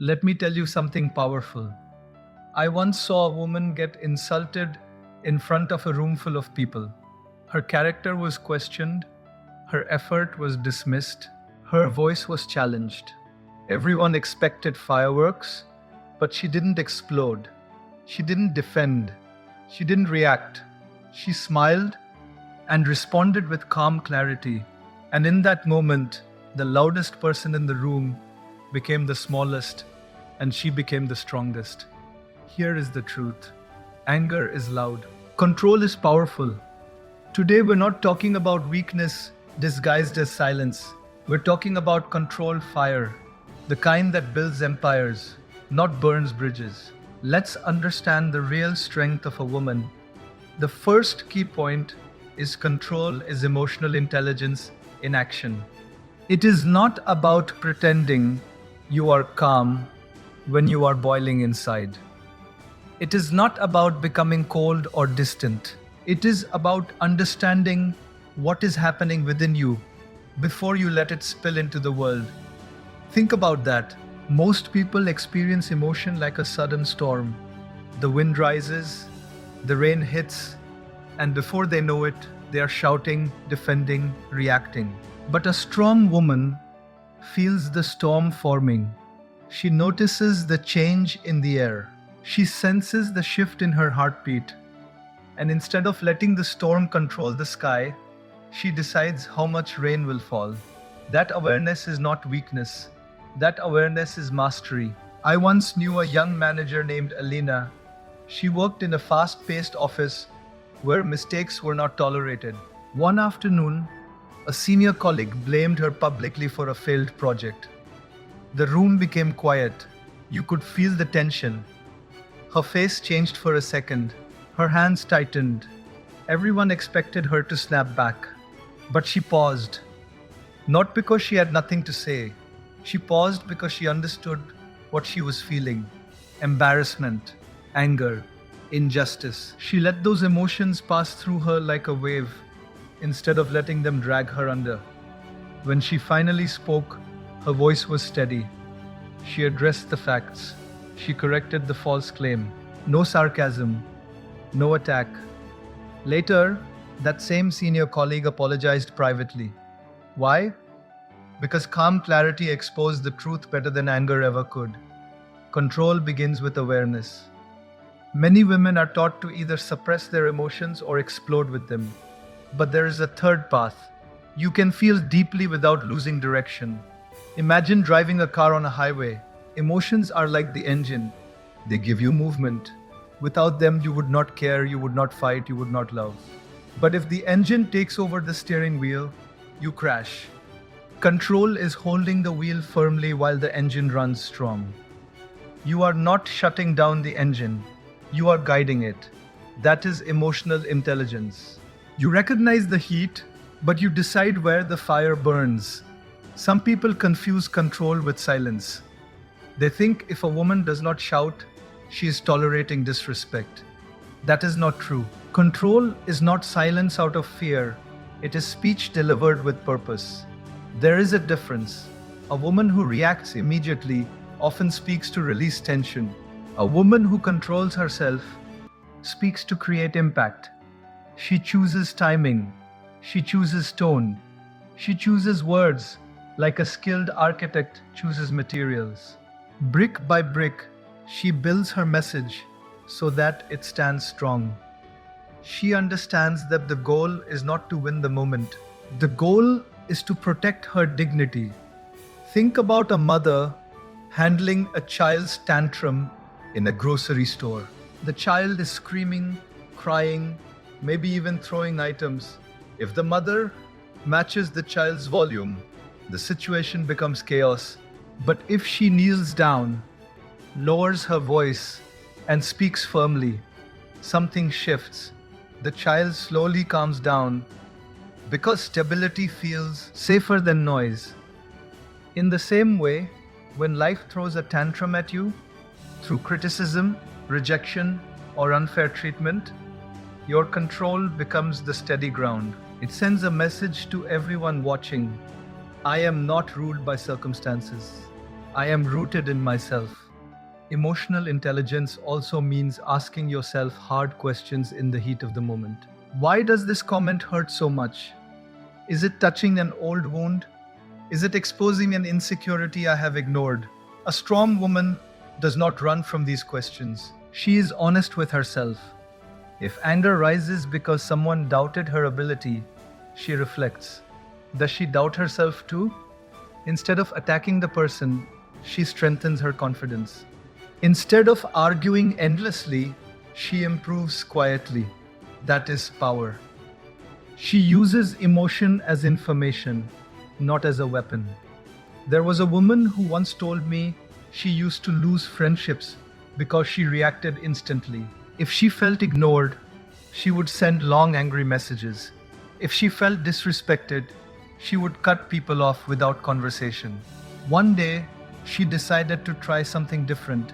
Let me tell you something powerful. I once saw a woman get insulted in front of a room full of people. Her character was questioned, her effort was dismissed, her voice was challenged. Everyone expected fireworks, but she didn't explode. She didn't defend. She didn't react. She smiled and responded with calm clarity. And in that moment, the loudest person in the room became the smallest, and she became the strongest. Here is the truth: anger is loud, control is powerful. Today, we're not talking about weakness disguised as silence. We're talking about controlled fire, the kind that builds empires, not burns bridges. Let's understand the real strength of a woman. The first key point is control is emotional intelligence in action. It is not about pretending you are calm when you are boiling inside. It is not about becoming cold or distant. It is about understanding what is happening within you before you let it spill into the world. Think about that. Most people experience emotion like a sudden storm. The wind rises, the rain hits, and before they know it, they are shouting, defending, reacting. But a strong woman feels the storm forming. She notices the change in the air. She senses the shift in her heartbeat. And instead of letting the storm control the sky, she decides how much rain will fall. That awareness is not weakness. That awareness is mastery. I once knew a young manager named Alina. She worked in a fast-paced office where mistakes were not tolerated. One afternoon, a senior colleague blamed her publicly for a failed project. The room became quiet. You could feel the tension. Her face changed for a second. Her hands tightened. Everyone expected her to snap back. But she paused. Not because she had nothing to say. She paused because she understood what she was feeling: embarrassment, anger, injustice. She let those emotions pass through her like a wave instead of letting them drag her under. When she finally spoke, her voice was steady. She addressed the facts. She corrected the false claim. No sarcasm, no attack. Later, that same senior colleague apologized privately. Why? Because calm clarity exposed the truth better than anger ever could. Control begins with awareness. Many women are taught to either suppress their emotions or explode with them. But there is a third path. You can feel deeply without losing direction. Imagine driving a car on a highway. Emotions are like the engine. They give you movement. Without them, you would not care, you would not fight, you would not love. But if the engine takes over the steering wheel, you crash. Control is holding the wheel firmly while the engine runs strong. You are not shutting down the engine, you are guiding it. That is emotional intelligence. You recognize the heat, but you decide where the fire burns. Some people confuse control with silence. They think if a woman does not shout, she is tolerating disrespect. That is not true. Control is not silence out of fear, it is speech delivered with purpose. There is a difference. A woman who reacts immediately often speaks to release tension. A woman who controls herself speaks to create impact. She chooses timing. She chooses tone. She chooses words like a skilled architect chooses materials. Brick by brick, she builds her message so that it stands strong. She understands that the goal is not to win the moment. The goal is to protect her dignity. Think about a mother handling a child's tantrum in a grocery store. The child is screaming, crying, maybe even throwing items. If the mother matches the child's volume, the situation becomes chaos. But if she kneels down, lowers her voice, and speaks firmly, something shifts. The child slowly calms down because stability feels safer than noise. In the same way, when life throws a tantrum at you, through criticism, rejection, or unfair treatment, your control becomes the steady ground. It sends a message to everyone watching: I am not ruled by circumstances. I am rooted in myself. Emotional intelligence also means asking yourself hard questions in the heat of the moment. Why does this comment hurt so much? Is it touching an old wound? Is it exposing an insecurity I have ignored? A strong woman does not run from these questions. She is honest with herself. If anger rises because someone doubted her ability, she reflects. Does she doubt herself too? Instead of attacking the person, she strengthens her confidence. Instead of arguing endlessly, she improves quietly. That is power. She uses emotion as information, not as a weapon. There was a woman who once told me she used to lose friendships because she reacted instantly. If she felt ignored, she would send long angry messages. If she felt disrespected, she would cut people off without conversation. One day, she decided to try something different.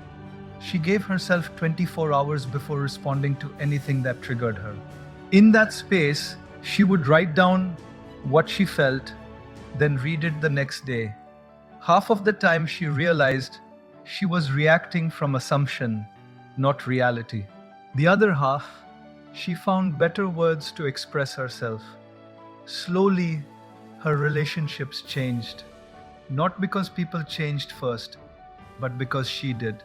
She gave herself 24 hours before responding to anything that triggered her. In that space, she would write down what she felt, then read it the next day. Half of the time, she realized she was reacting from assumption, not reality. The other half, she found better words to express herself. Slowly, her relationships changed. Not because people changed first, but because she did.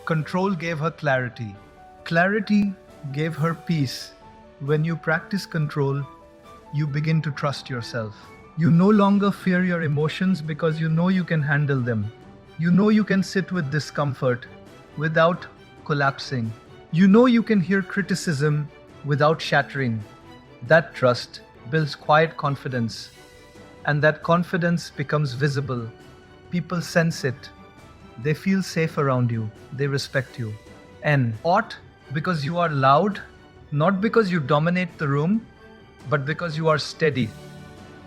Control gave her clarity. Clarity gave her peace. When you practice control, you begin to trust yourself. You no longer fear your emotions because you know you can handle them. You know you can sit with discomfort without collapsing. You know you can hear criticism without shattering. That trust builds quiet confidence, and that confidence becomes visible. People sense it. They feel safe around you. They respect you. And ought because you are loud, not because you dominate the room, but because you are steady.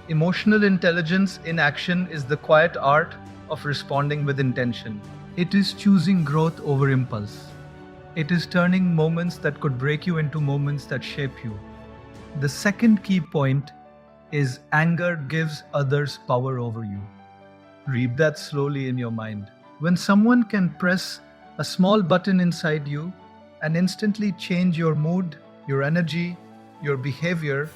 Emotional intelligence in action is the quiet art of responding with intention. It is choosing growth over impulse. It is turning moments that could break you into moments that shape you. The second key point is anger gives others power over you. Read that slowly in your mind. When someone can press a small button inside you and instantly change your mood, your energy, your behavior,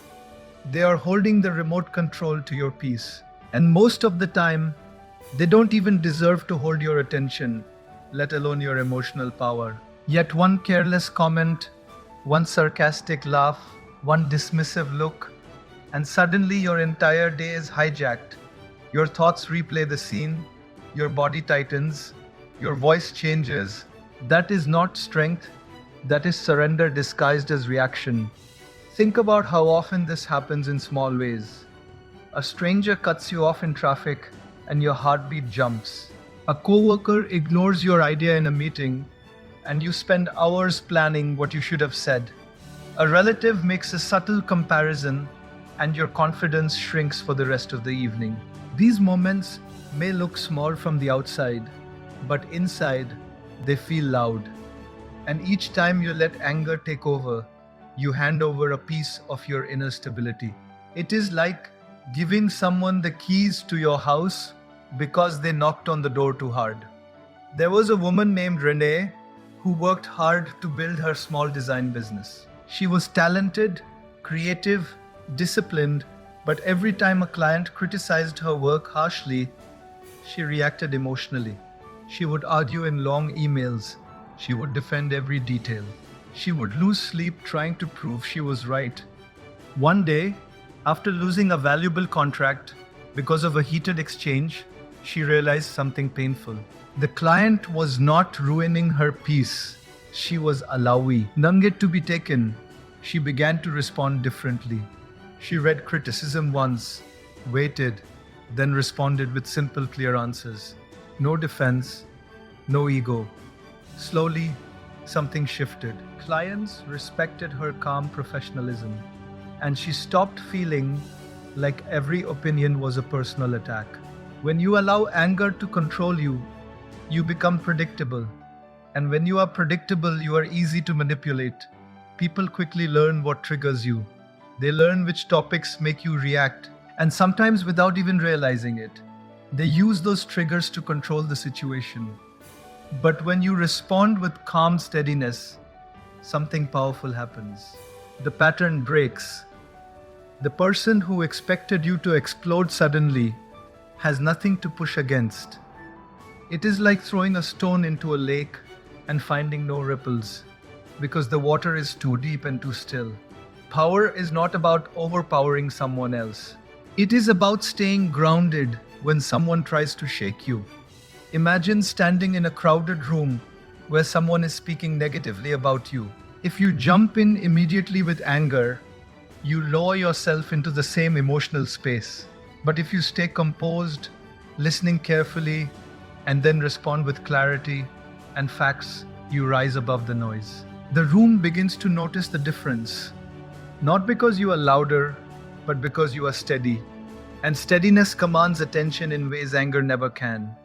they are holding the remote control to your peace. And most of the time, they don't even deserve to hold your attention, let alone your emotional power. Yet one careless comment, one sarcastic laugh, one dismissive look, and suddenly your entire day is hijacked. Your thoughts replay the scene, your body tightens, your voice changes. That is not strength, that is surrender disguised as reaction. Think about how often this happens in small ways. A stranger cuts you off in traffic and your heartbeat jumps. A coworker ignores your idea in a meeting and you spend hours planning what you should have said. A relative makes a subtle comparison and your confidence shrinks for the rest of the evening. These moments may look small from the outside, but inside they feel loud. And each time you let anger take over, you hand over a piece of your inner stability. It is like giving someone the keys to your house because they knocked on the door too hard. There was a woman named Renee who worked hard to build her small design business. She was talented, creative, disciplined, but every time a client criticized her work harshly, she reacted emotionally. She would argue in long emails. She would defend every detail. She would lose sleep trying to prove she was right. One day, after losing a valuable contract because of a heated exchange, she realized something painful. The client was not ruining her peace. She was allowing it to be taken. She began to respond differently. She read criticism once, waited, then responded with simple, clear answers. No defense, no ego. Slowly, something shifted. Clients respected her calm professionalism, and she stopped feeling like every opinion was a personal attack. When you allow anger to control you, you become predictable. And when you are predictable, you are easy to manipulate. People quickly learn what triggers you. They learn which topics make you react, and sometimes without even realizing it. They use those triggers to control the situation. But when you respond with calm steadiness, something powerful happens. The pattern breaks. The person who expected you to explode suddenly has nothing to push against. It is like throwing a stone into a lake and finding no ripples because the water is too deep and too still. Power is not about overpowering someone else. It is about staying grounded when someone tries to shake you. Imagine standing in a crowded room where someone is speaking negatively about you. If you jump in immediately with anger, you lower yourself into the same emotional space. But if you stay composed, listening carefully, and then respond with clarity and facts, you rise above the noise. The room begins to notice the difference, not because you are louder, but because you are steady. And steadiness commands attention in ways anger never can.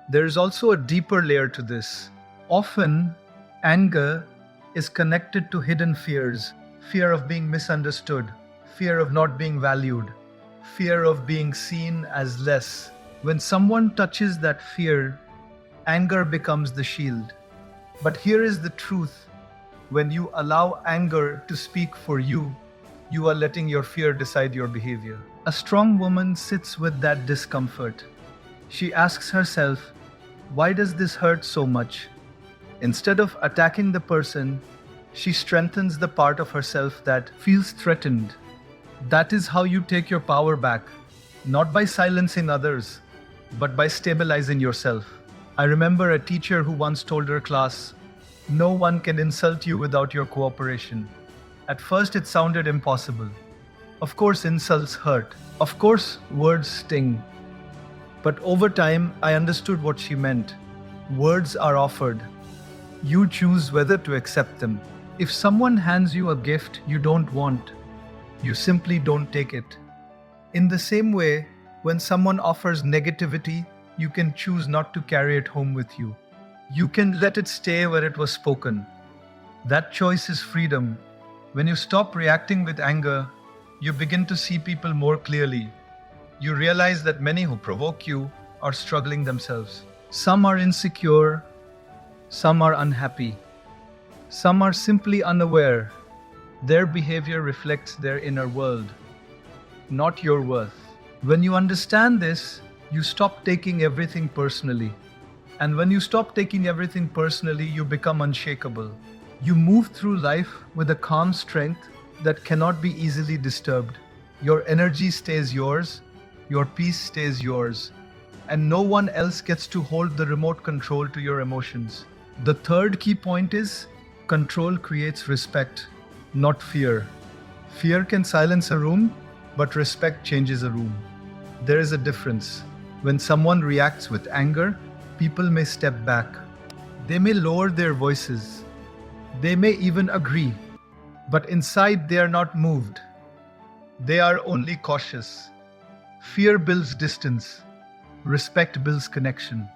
There is also a deeper layer to this. Often, anger is connected to hidden fears: fear of being misunderstood, fear of not being valued, fear of being seen as less. When someone touches that fear, anger becomes the shield. But here is the truth: when you allow anger to speak for you, you are letting your fear decide your behavior. A strong woman sits with that discomfort. She asks herself, why does this hurt so much? Instead of attacking the person, she strengthens the part of herself that feels threatened. That is how you take your power back, not by silencing others, but by stabilizing yourself. I remember a teacher who once told her class, "No one can insult you without your cooperation." At first, it sounded impossible. Of course, insults hurt. Of course, words sting. But over time, I understood what she meant. Words are offered. You choose whether to accept them. If someone hands you a gift you don't want, you simply don't take it. In the same way, when someone offers negativity, you can choose not to carry it home with you. You can let it stay where it was spoken. That choice is freedom. When you stop reacting with anger, you begin to see people more clearly. You realize that many who provoke you are struggling themselves. Some are insecure, some are unhappy, some are simply unaware. Their behavior reflects their inner world, not your worth. When you understand this, you stop taking everything personally. And when you stop taking everything personally, you become unshakable. You move through life with a calm strength that cannot be easily disturbed. Your energy stays yours, your peace stays yours, and no one else gets to hold the remote control to your emotions. The third key point is control creates respect, not fear. Fear can silence a room, but respect changes a room. There is a difference. When someone reacts with anger, people may step back. They may lower their voices. They may even agree. But inside, they are not moved. They are only cautious. Fear builds distance. Respect builds connection.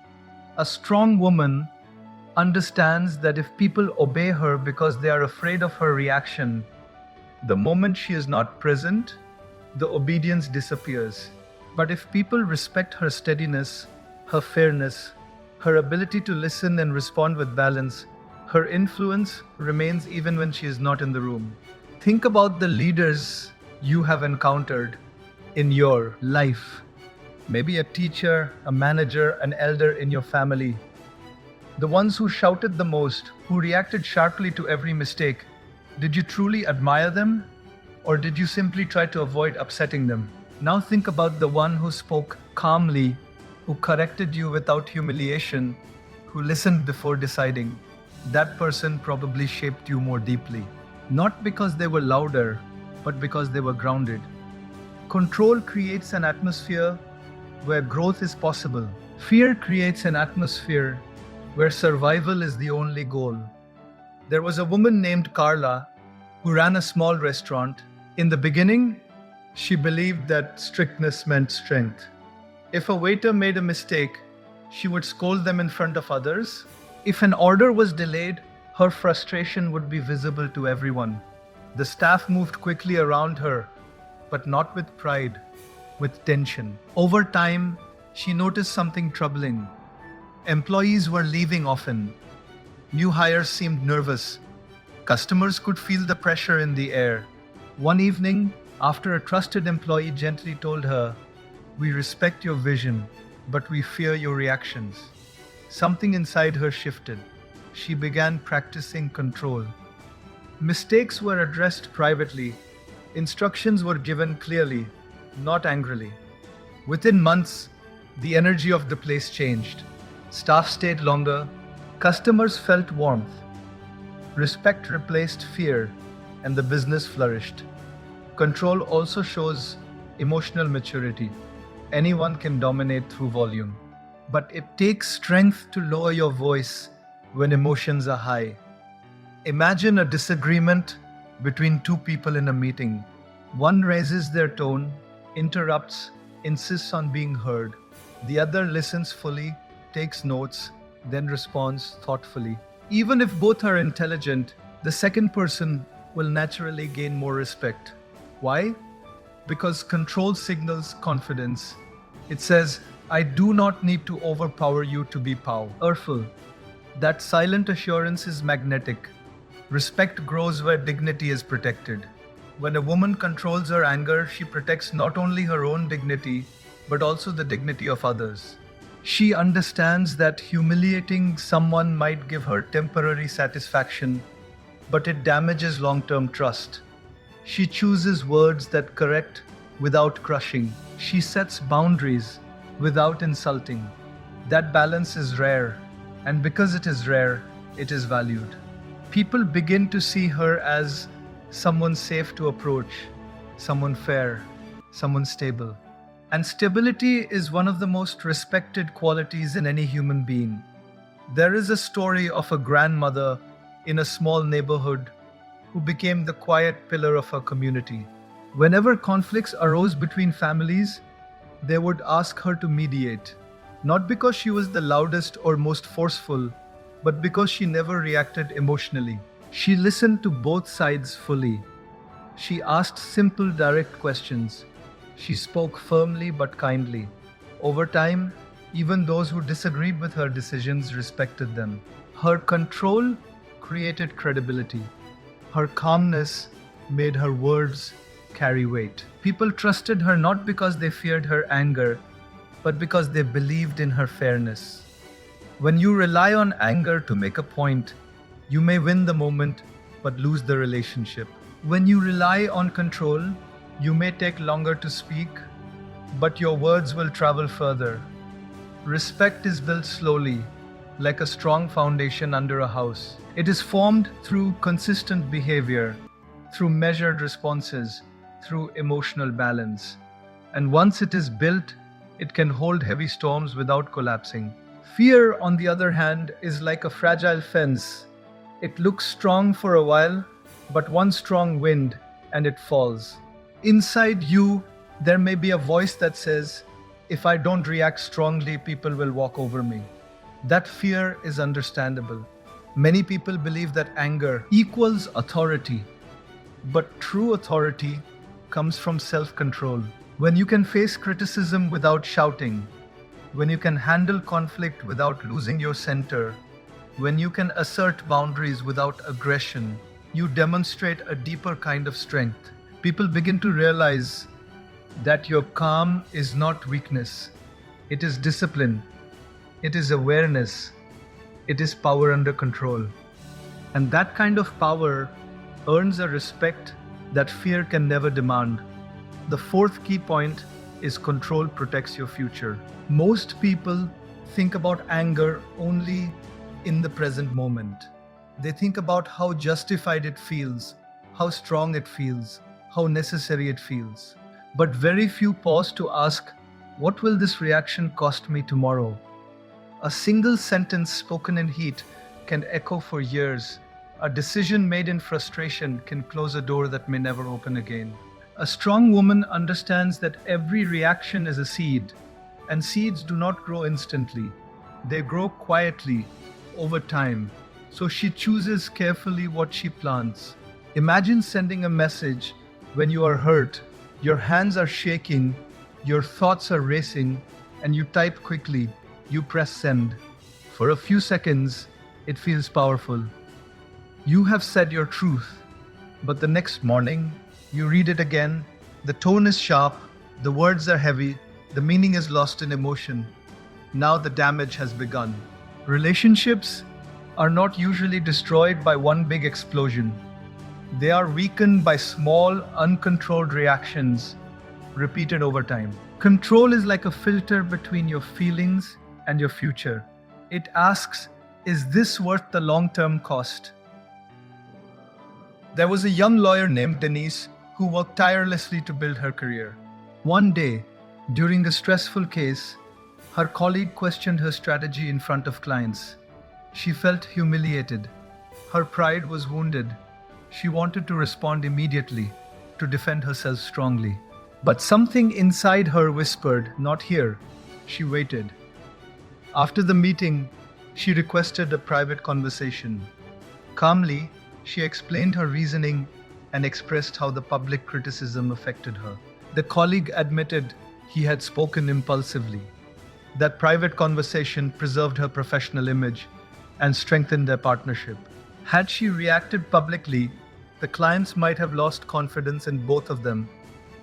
A strong woman understands that if people obey her because they are afraid of her reaction, the moment she is not present, the obedience disappears. But if people respect her steadiness, her fairness, her ability to listen and respond with balance, her influence remains even when she is not in the room. Think about the leaders you have encountered in your life. Maybe a teacher, a manager, an elder in your family. The ones who shouted the most, who reacted sharply to every mistake. Did you truly admire them? Or did you simply try to avoid upsetting them? Now think about the one who spoke calmly, who corrected you without humiliation, who listened before deciding. That person probably shaped you more deeply. Not because they were louder, but because they were grounded. Control creates an atmosphere where growth is possible. Fear creates an atmosphere where survival is the only goal. There was a woman named Carla who ran a small restaurant. In the beginning, she believed that strictness meant strength. If a waiter made a mistake, she would scold them in front of others. If an order was delayed, her frustration would be visible to everyone. The staff moved quickly around her, but not with pride, with tension. Over time, She noticed something troubling. Employees were leaving often. New hires seemed nervous. Customers could feel the pressure in the air. One evening, after a trusted employee gently told her, "We respect your vision, but we fear your reactions," something inside her shifted. She began practicing control. Mistakes were addressed privately. Instructions were given clearly, not angrily. Within months, the energy of the place changed. Staff stayed longer. Customers felt warmth. Respect replaced fear, and the business flourished. Control also shows emotional maturity. Anyone can dominate through volume, but it takes strength to lower your voice when emotions are high. Imagine a disagreement between two people in a meeting. One raises their tone, interrupts, insists on being heard. The other listens fully, takes notes, then responds thoughtfully. Even if both are intelligent, the second person will naturally gain more respect. Why? Because control signals confidence. It says, "I do not need to overpower you to be powerful." That silent assurance is magnetic. Respect grows where dignity is protected. When a woman controls her anger, she protects not only her own dignity, but also the dignity of others. She understands that humiliating someone might give her temporary satisfaction, but it damages long-term trust. She chooses words that correct without crushing. She sets boundaries without insulting. That balance is rare, and because it is rare, it is valued. People begin to see her as someone safe to approach, someone fair, someone stable. And stability is one of the most respected qualities in any human being. There is a story of a grandmother in a small neighborhood who became the quiet pillar of her community. Whenever conflicts arose between families, they would ask her to mediate, not because she was the loudest or most forceful, but because she never reacted emotionally. She listened to both sides fully. She asked simple, direct questions. She spoke firmly but kindly. Over time, even those who disagreed with her decisions respected them. Her control created credibility. Her calmness made her words carry weight. People trusted her not because they feared her anger, but because they believed in her fairness. When you rely on anger to make a point, you may win the moment but lose the relationship. When you rely on control, you may take longer to speak, but your words will travel further. Respect is built slowly, like a strong foundation under a house. It is formed through consistent behavior, through measured responses, through emotional balance. And once it is built, it can hold heavy storms without collapsing. Fear, on the other hand, is like a fragile fence. It looks strong for a while, but one strong wind and it falls. Inside you, there may be a voice that says, "If I don't react strongly, people will walk over me." That fear is understandable. Many people believe that anger equals authority, but true authority comes from self-control. When you can face criticism without shouting, when you can handle conflict without losing your center, when you can assert boundaries without aggression, you demonstrate a deeper kind of strength. People begin to realize that your calm is not weakness. It is discipline. It is awareness. It is power under control. And that kind of power earns a respect that fear can never demand. The fourth key point is control protects your future. Most people think about anger only in the present moment. They think about how justified it feels, how strong it feels, how necessary it feels. But very few pause to ask, what will this reaction cost me tomorrow? A single sentence spoken in heat can echo for years. A decision made in frustration can close a door that may never open again. A strong woman understands that every reaction is a seed, and seeds do not grow instantly. They grow quietly over time, so she chooses carefully what she plants. Imagine sending a message when you are hurt, your hands are shaking, your thoughts are racing, and you type quickly, you press send. For a few seconds, it feels powerful. You have said your truth, but the next morning, you read it again. The tone is sharp, the words are heavy, the meaning is lost in emotion. Now the damage has begun. Relationships are not usually destroyed by one big explosion. They are weakened by small, uncontrolled reactions repeated over time. Control is like a filter between your feelings and your future. It asks, is this worth the long-term cost? There was a young lawyer named Denise who worked tirelessly to build her career. One day, during a stressful case, her colleague questioned her strategy in front of clients. She felt humiliated. Her pride was wounded. She wanted to respond immediately, to defend herself strongly. But something inside her whispered, "Not here." She waited. After the meeting, she requested a private conversation. Calmly, she explained her reasoning and expressed how the public criticism affected her. The colleague admitted he had spoken impulsively. That private conversation preserved her professional image and strengthened their partnership. Had she reacted publicly, the clients might have lost confidence in both of them.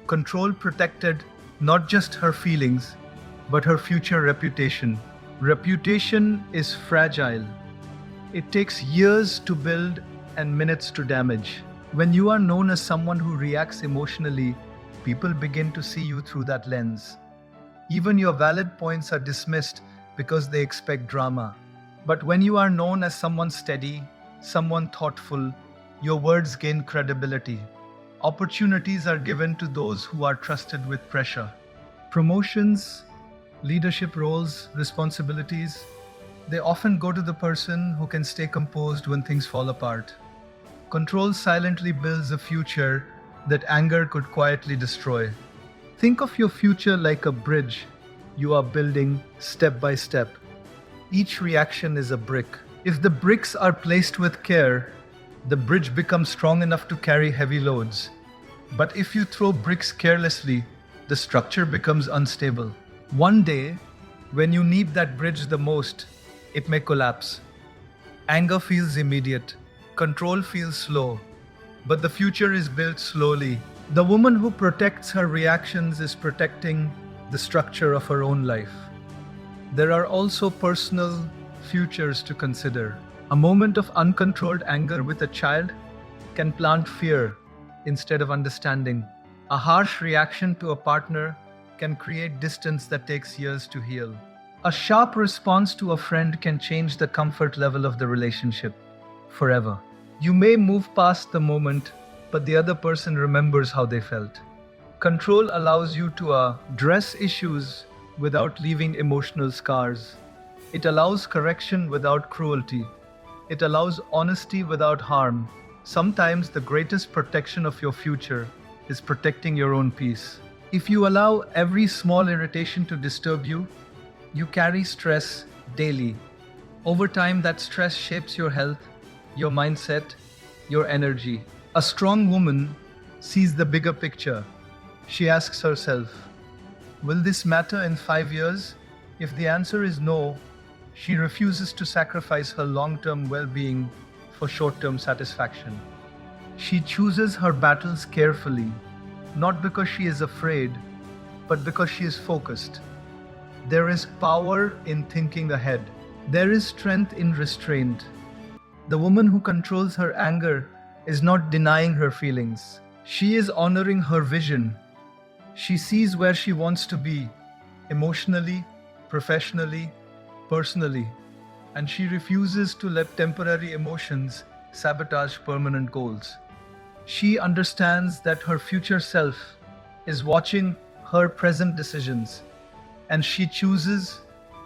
Control protected not just her feelings, but her future reputation. Reputation is fragile. It takes years to build and minutes to damage. When you are known as someone who reacts emotionally, people begin to see you through that lens. Even your valid points are dismissed because they expect drama. But when you are known as someone steady, someone thoughtful, your words gain credibility. Opportunities are given to those who are trusted with pressure. Promotions, leadership roles, responsibilities, they often go to the person who can stay composed when things fall apart. Control silently builds a future that anger could quietly destroy. Think of your future like a bridge you are building step by step. Each reaction is a brick. If the bricks are placed with care, the bridge becomes strong enough to carry heavy loads. But if you throw bricks carelessly, the structure becomes unstable. One day, when you need that bridge the most, it may collapse. Anger feels immediate. Control feels slow. But the future is built slowly. The woman who protects her reactions is protecting the structure of her own life. There are also personal futures to consider. A moment of uncontrolled anger with a child can plant fear instead of understanding. A harsh reaction to a partner can create distance that takes years to heal. A sharp response to a friend can change the comfort level of the relationship forever. You may move past the moment, but the other person remembers how they felt. Control allows you to address issues without leaving emotional scars. It allows correction without cruelty. It allows honesty without harm. Sometimes the greatest protection of your future is protecting your own peace. If you allow every small irritation to disturb you, you carry stress daily. Over time, that stress shapes your health, your mindset, your energy. A strong woman sees the bigger picture. She asks herself, will this matter in 5 years? If the answer is no, she refuses to sacrifice her long-term well-being for short-term satisfaction. She chooses her battles carefully, not because she is afraid, but because she is focused. There is power in thinking ahead. There is strength in restraint. The woman who controls her anger is not denying her feelings. She is honoring her vision. She sees where she wants to be, emotionally, professionally, personally, and she refuses to let temporary emotions sabotage permanent goals. She understands that her future self is watching her present decisions, and she chooses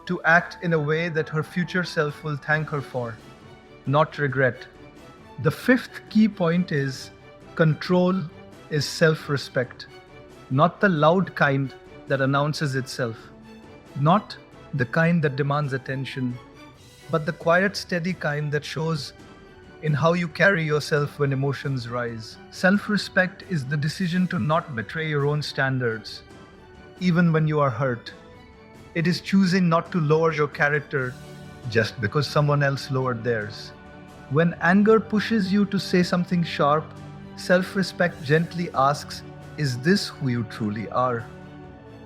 to act in a way that her future self will thank her for, not regret. The fifth key point is control is self-respect, not the loud kind that announces itself, not the kind that demands attention, but the quiet, steady kind that shows in how you carry yourself when emotions rise. Self-respect is the decision to not betray your own standards, even when you are hurt. It is choosing not to lower your character just because someone else lowered theirs. When anger pushes you to say something sharp, self respect gently asks, "Is this who you truly are?"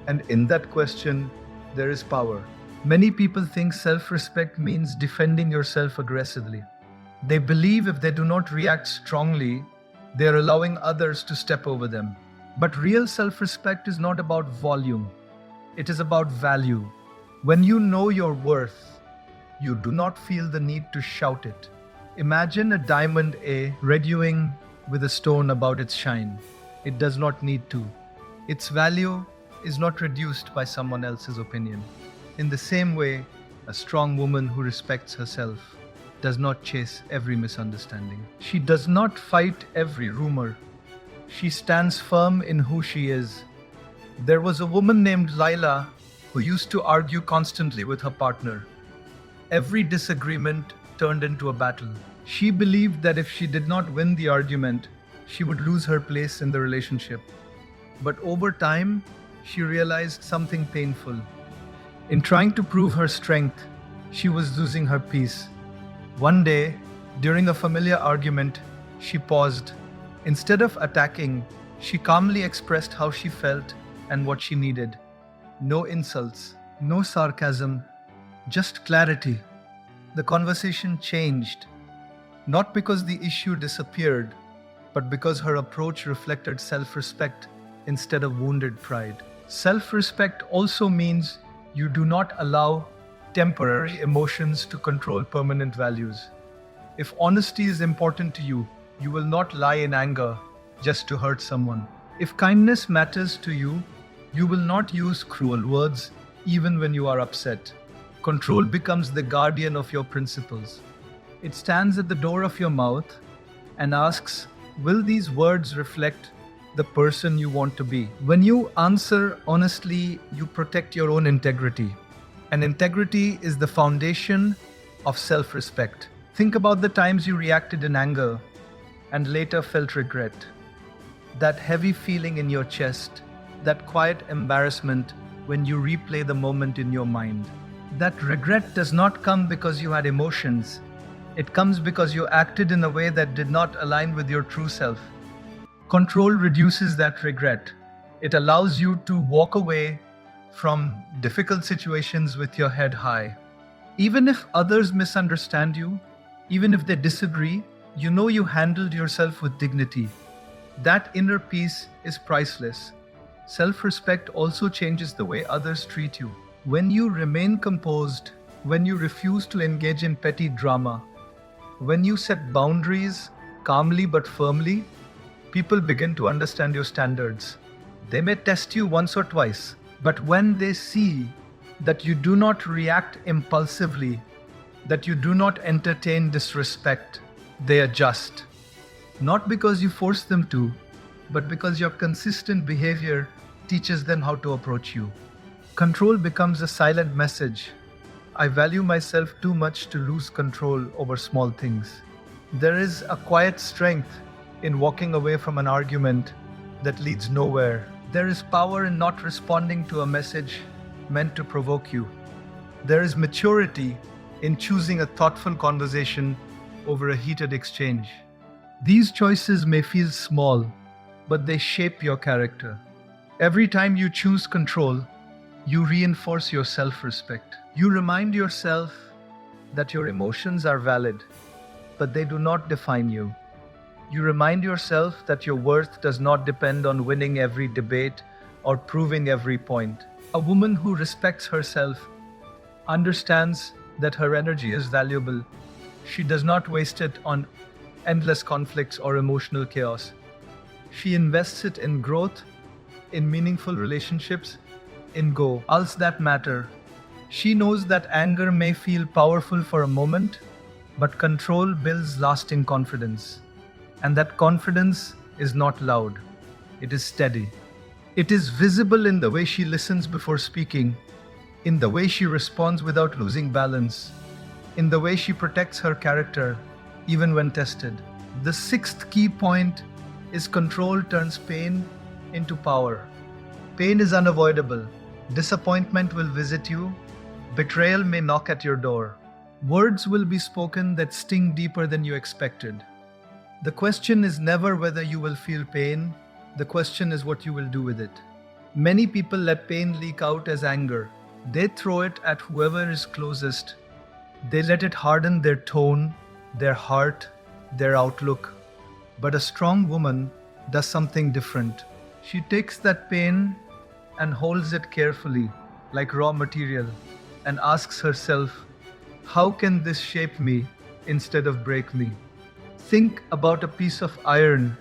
And in that question, there is power. Many people think self respect means defending yourself aggressively. They believe if they do not react strongly, they are allowing others to step over them. But real self respect is not about volume, it is about value. When you know your worth, you do not feel the need to shout it. Imagine a diamond arguing with a stone about its shine. It does not need to. Its value is not reduced by someone else's opinion. In the same way, a strong woman who respects herself does not chase every misunderstanding. She does not fight every rumor. She stands firm in who she is. There was a woman named Laila who used to argue constantly with her partner. Every disagreement turned into a battle. She believed that if she did not win the argument, she would lose her place in the relationship. But over time, she realized something painful. In trying to prove her strength, she was losing her peace. One day, during a familiar argument, she paused. Instead of attacking, she calmly expressed how she felt and what she needed. No insults, no sarcasm, just clarity. The conversation changed, not because the issue disappeared, but because her approach reflected self-respect instead of wounded pride. Self-respect also means you do not allow temporary emotions to control permanent values. If honesty is important to you, you will not lie in anger just to hurt someone. If kindness matters to you, you will not use cruel words even when you are upset. Control becomes the guardian of your principles. It stands at the door of your mouth and asks, will these words reflect the person you want to be? When you answer honestly, you protect your own integrity. And integrity is the foundation of self-respect. Think about the times you reacted in anger and later felt regret. That heavy feeling in your chest, that quiet embarrassment when you replay the moment in your mind. That regret does not come because you had emotions. It comes because you acted in a way that did not align with your true self. Control reduces that regret. It allows you to walk away from difficult situations with your head high. Even if others misunderstand you, even if they disagree, you know you handled yourself with dignity. That inner peace is priceless. Self-respect also changes the way others treat you. When you remain composed, when you refuse to engage in petty drama, when you set boundaries calmly but firmly, people begin to understand your standards. They may test you once or twice, but when they see that you do not react impulsively, that you do not entertain disrespect, they adjust. Not because you force them to, but because your consistent behavior teaches them how to approach you. Control becomes a silent message. I value myself too much to lose control over small things. There is a quiet strength in walking away from an argument that leads nowhere. There is power in not responding to a message meant to provoke you. There is maturity in choosing a thoughtful conversation over a heated exchange. These choices may feel small, but they shape your character. Every time you choose control, you reinforce your self-respect. You remind yourself that your emotions are valid, but they do not define you. You remind yourself that your worth does not depend on winning every debate or proving every point. A woman who respects herself understands that her energy is valuable. She does not waste it on endless conflicts or emotional chaos. She invests it in growth, in meaningful relationships, in goals that matter. She knows that anger may feel powerful for a moment, but control builds lasting confidence. And that confidence is not loud, it is steady. It is visible in the way she listens before speaking, in the way she responds without losing balance, in the way she protects her character, even when tested. The sixth key point is control turns pain into power. Pain is unavoidable, Disappointment will visit you. Betrayal may knock at your door. Words will be spoken that sting deeper than you expected. The question is never whether you will feel pain, the question is what you will do with it. Many people let pain leak out as anger. They throw it at whoever is closest. They let it harden their tone, their heart, their outlook. But a strong woman does something different. She takes that pain and holds it carefully, like raw material, and asks herself, how can this shape me instead of break me? Think about a piece of iron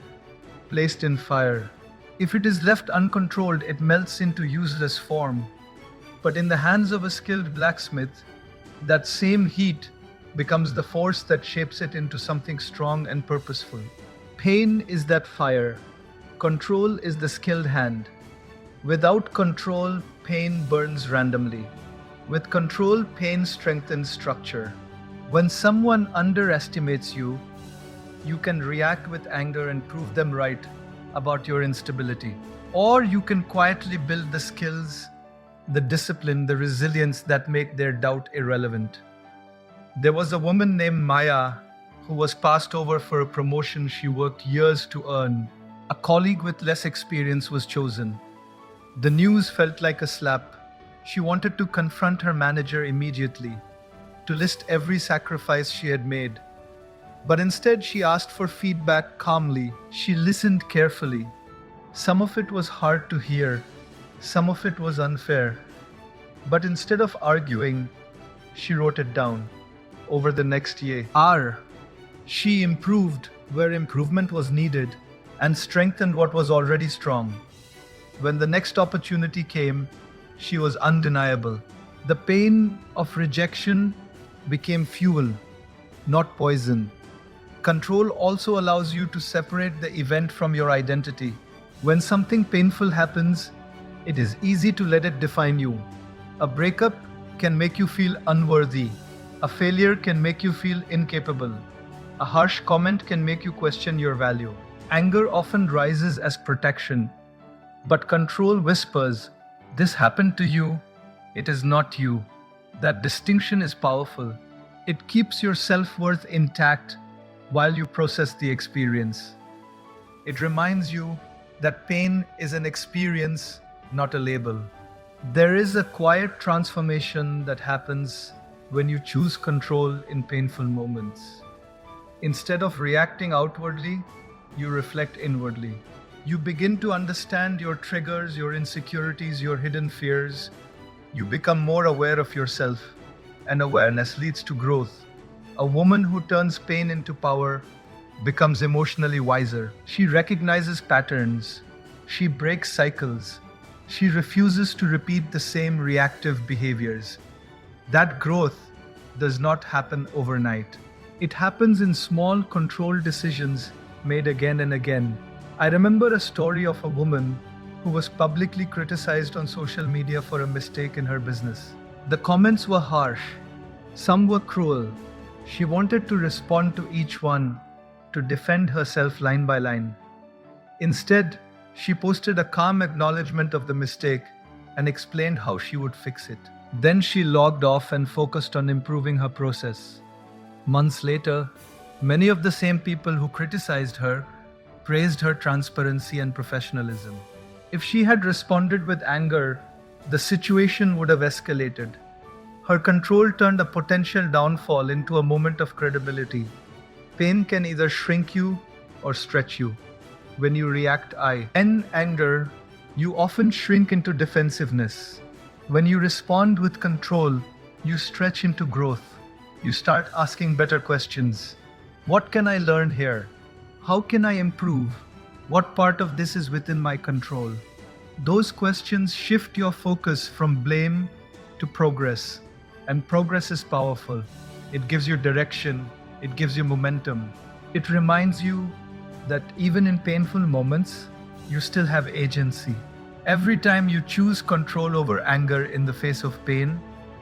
placed in fire. If it is left uncontrolled, it melts into useless form. But in the hands of a skilled blacksmith, that same heat becomes the force that shapes it into something strong and purposeful. Pain is that fire. Control is the skilled hand. Without control, pain burns randomly. With control, pain strengthens structure. When someone underestimates you, you can react with anger and prove them right about your instability. Or you can quietly build the skills, the discipline, the resilience that make their doubt irrelevant. There was a woman named Maya who was passed over for a promotion she worked years to earn. A colleague with less experience was chosen. The news felt like a slap. She wanted to confront her manager immediately, to list every sacrifice she had made. But instead, she asked for feedback calmly. She listened carefully. Some of it was hard to hear, some of it was unfair. But instead of arguing, she wrote it down. Over the next year, she improved where improvement was needed and strengthened what was already strong. When the next opportunity came, she was undeniable. The pain of rejection became fuel, not poison. Control also allows you to separate the event from your identity. When something painful happens, it is easy to let it define you. A breakup can make you feel unworthy. A failure can make you feel incapable. A harsh comment can make you question your value. Anger often rises as protection, but control whispers, "This happened to you, it is not you." That distinction is powerful. It keeps your self-worth intact while you process the experience. It reminds you that pain is an experience, not a label. There is a quiet transformation that happens when you choose control in painful moments. Instead of reacting outwardly, you reflect inwardly. You begin to understand your triggers, your insecurities, your hidden fears. You become more aware of yourself, and awareness leads to growth. A woman who turns pain into power becomes emotionally wiser. She recognizes patterns. She breaks cycles. She refuses to repeat the same reactive behaviors. That growth does not happen overnight. It happens in small, controlled decisions made again and again. I remember a story of a woman who was publicly criticized on social media for a mistake in her business. The comments were harsh. Some were cruel. She wanted to respond to each one, to defend herself line by line. Instead, she posted a calm acknowledgement of the mistake and explained how she would fix it. Then she logged off and focused on improving her process. Months later, many of the same people who criticized her praised her transparency and professionalism. If she had responded with anger, the situation would have escalated. Her control turned a potential downfall into a moment of credibility. Pain can either shrink you or stretch you. When you react in anger, you often shrink into defensiveness. When you respond with control, you stretch into growth. You start asking better questions. What can I learn here? How can I improve? What part of this is within my control? Those questions shift your focus from blame to progress. And progress is powerful. It gives you direction. It gives you momentum. It reminds you that even in painful moments, you still have agency. Every time you choose control over anger in the face of pain,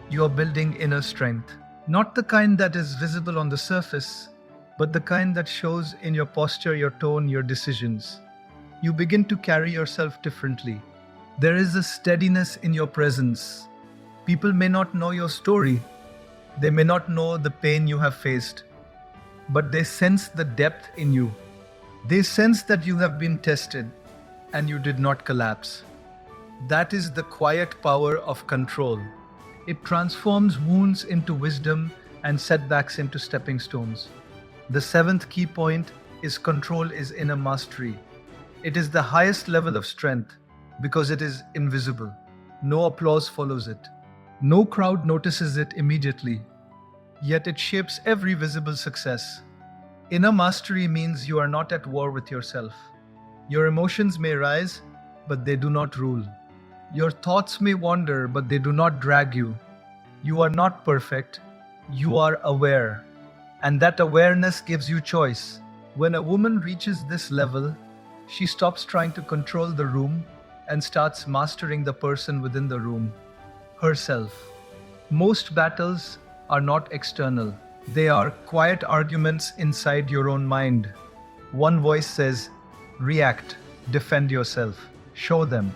you are building inner strength. Not the kind that is visible on the surface, but the kind that shows in your posture, your tone, your decisions. You begin to carry yourself differently. There is a steadiness in your presence. People may not know your story, they may not know the pain you have faced, but they sense the depth in you. They sense that you have been tested and you did not collapse. That is the quiet power of control. It transforms wounds into wisdom and setbacks into stepping stones. The seventh key point is control is inner mastery. It is the highest level of strength because it is invisible. No applause follows it. No crowd notices it immediately. Yet it shapes every visible success. Inner mastery means you are not at war with yourself. Your emotions may rise, but they do not rule. Your thoughts may wander, but they do not drag you. You are not perfect. You are aware. And that awareness gives you choice. When a woman reaches this level, she stops trying to control the room and starts mastering the person within the room, herself. Most battles are not external. They are quiet arguments inside your own mind. One voice says, react, defend yourself, show them.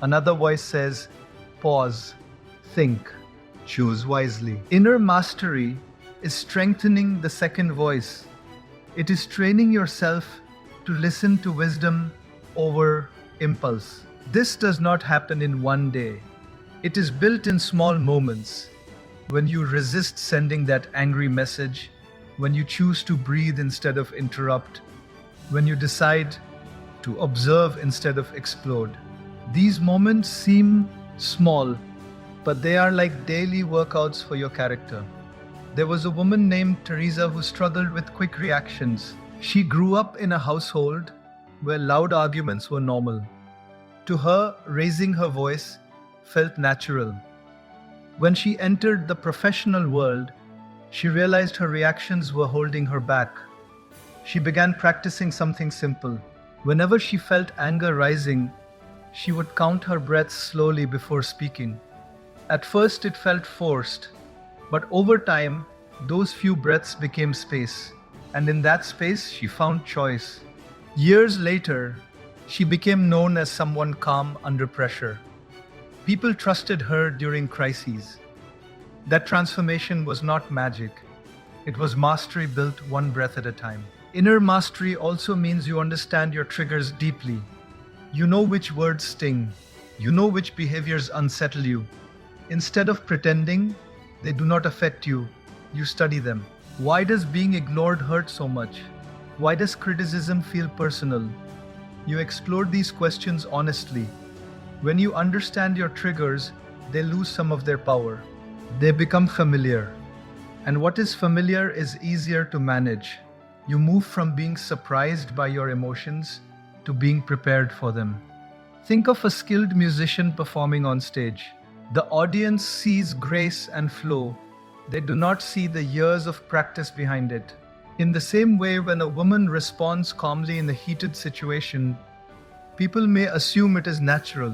Another voice says, pause, think, choose wisely. Inner mastery is strengthening the second voice. It is training yourself to listen to wisdom over impulse. This does not happen in one day. It is built in small moments. When you resist sending that angry message, when you choose to breathe instead of interrupt, when you decide to observe instead of explode. These moments seem small, but they are like daily workouts for your character. There was a woman named Teresa who struggled with quick reactions. She grew up in a household where loud arguments were normal. To her, raising her voice felt natural. When she entered the professional world, she realized her reactions were holding her back. She began practicing something simple. Whenever she felt anger rising, she would count her breaths slowly before speaking. At first it felt forced, but over time, those few breaths became space, and in that space she found choice. Years later, she became known as someone calm under pressure. People trusted her during crises. That transformation was not magic. It was mastery built one breath at a time. Inner mastery also means you understand your triggers deeply. You know which words sting. You know which behaviors unsettle you. Instead of pretending they do not affect you, you study them. Why does being ignored hurt so much? Why does criticism feel personal? You explore these questions honestly. When you understand your triggers, they lose some of their power. They become familiar. And what is familiar is easier to manage. You move from being surprised by your emotions to being prepared for them. Think of a skilled musician performing on stage. The audience sees grace and flow. They do not see the years of practice behind it. In the same way, when a woman responds calmly in a heated situation, people may assume it is natural.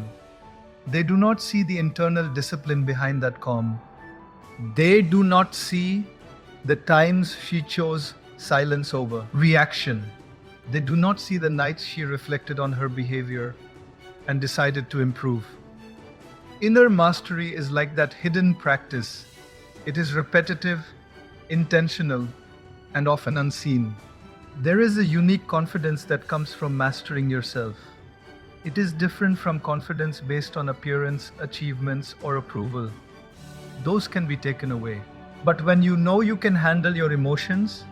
They do not see the internal discipline behind that calm. They do not see the times she chose silence over reaction. They do not see the nights she reflected on her behavior and decided to improve. Inner mastery is like that hidden practice. It is repetitive, intentional, and often unseen. There is a unique confidence that comes from mastering yourself. It is different from confidence based on appearance, achievements, or approval. Those can be taken away. But when you know you can handle your emotions,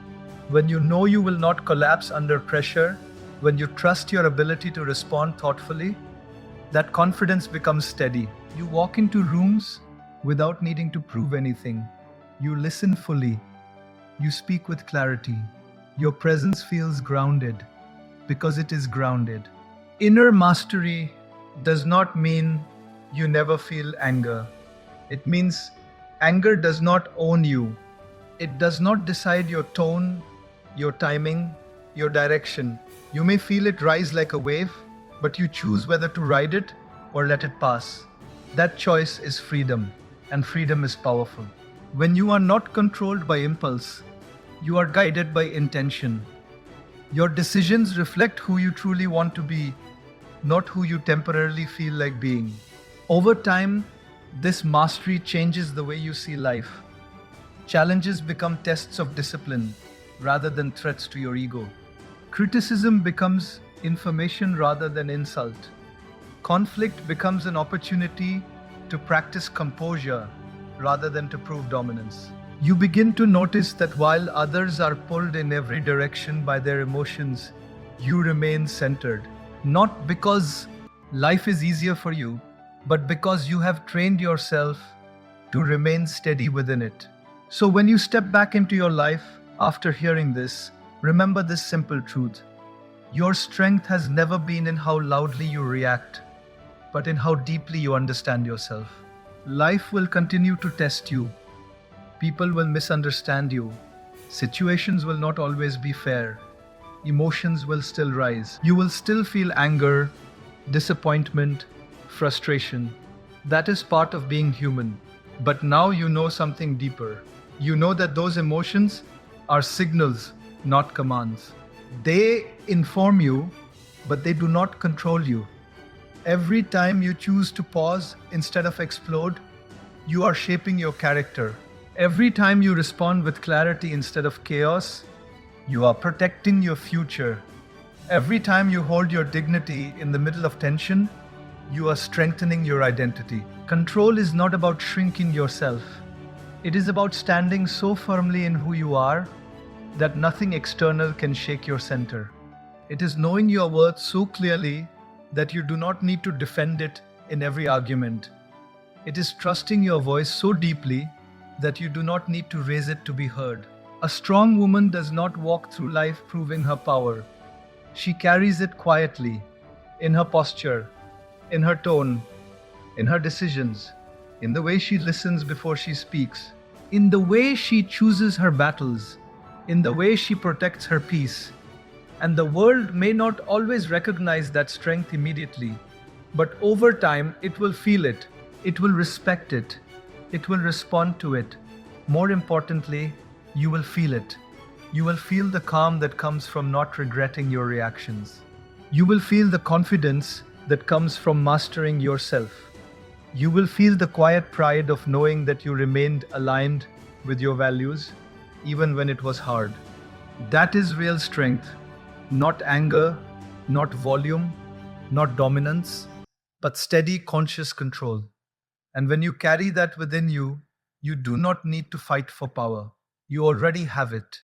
when you know you will not collapse under pressure, when you trust your ability to respond thoughtfully, that confidence becomes steady. You walk into rooms without needing to prove anything. You listen fully. You speak with clarity. Your presence feels grounded because it is grounded. Inner mastery does not mean you never feel anger. It means anger does not own you. It does not decide your tone, your timing, your direction. You may feel it rise like a wave, but you choose whether to ride it or let it pass. That choice is freedom, and freedom is powerful. When you are not controlled by impulse, you are guided by intention. Your decisions reflect who you truly want to be. not who you temporarily feel like being. Over time, this mastery changes the way you see life. Challenges become tests of discipline rather than threats to your ego. Criticism becomes information rather than insult. Conflict becomes an opportunity to practice composure rather than to prove dominance. You begin to notice that while others are pulled in every direction by their emotions, you remain centered. Not because life is easier for you, but because you have trained yourself to remain steady within it. So when you step back into your life after hearing this, remember this simple truth. Your strength has never been in how loudly you react, but in how deeply you understand yourself. Life will continue to test you. People will misunderstand you. Situations will not always be fair. Emotions will still rise. You will still feel anger, disappointment, frustration. That is part of being human. But now you know something deeper. You know that those emotions are signals, not commands. They inform you, but they do not control you. Every time you choose to pause instead of explode, you are shaping your character. Every time you respond with clarity instead of chaos, you are protecting your future. Every time you hold your dignity in the middle of tension, you are strengthening your identity. Control is not about shrinking yourself. It is about standing so firmly in who you are that nothing external can shake your center. It is knowing your worth so clearly that you do not need to defend it in every argument. It is trusting your voice so deeply that you do not need to raise it to be heard. A strong woman does not walk through life proving her power. She carries it quietly, in her posture, in her tone, in her decisions, in the way she listens before she speaks, in the way she chooses her battles, in the way she protects her peace. And the world may not always recognize that strength immediately, but over time it will feel it, it will respect it, it will respond to it. More importantly, you will feel it. You will feel the calm that comes from not regretting your reactions. You will feel the confidence that comes from mastering yourself. You will feel the quiet pride of knowing that you remained aligned with your values, even when it was hard. That is real strength, not anger, not volume, not dominance, but steady conscious control. And when you carry that within you, you do not need to fight for power. You already have it.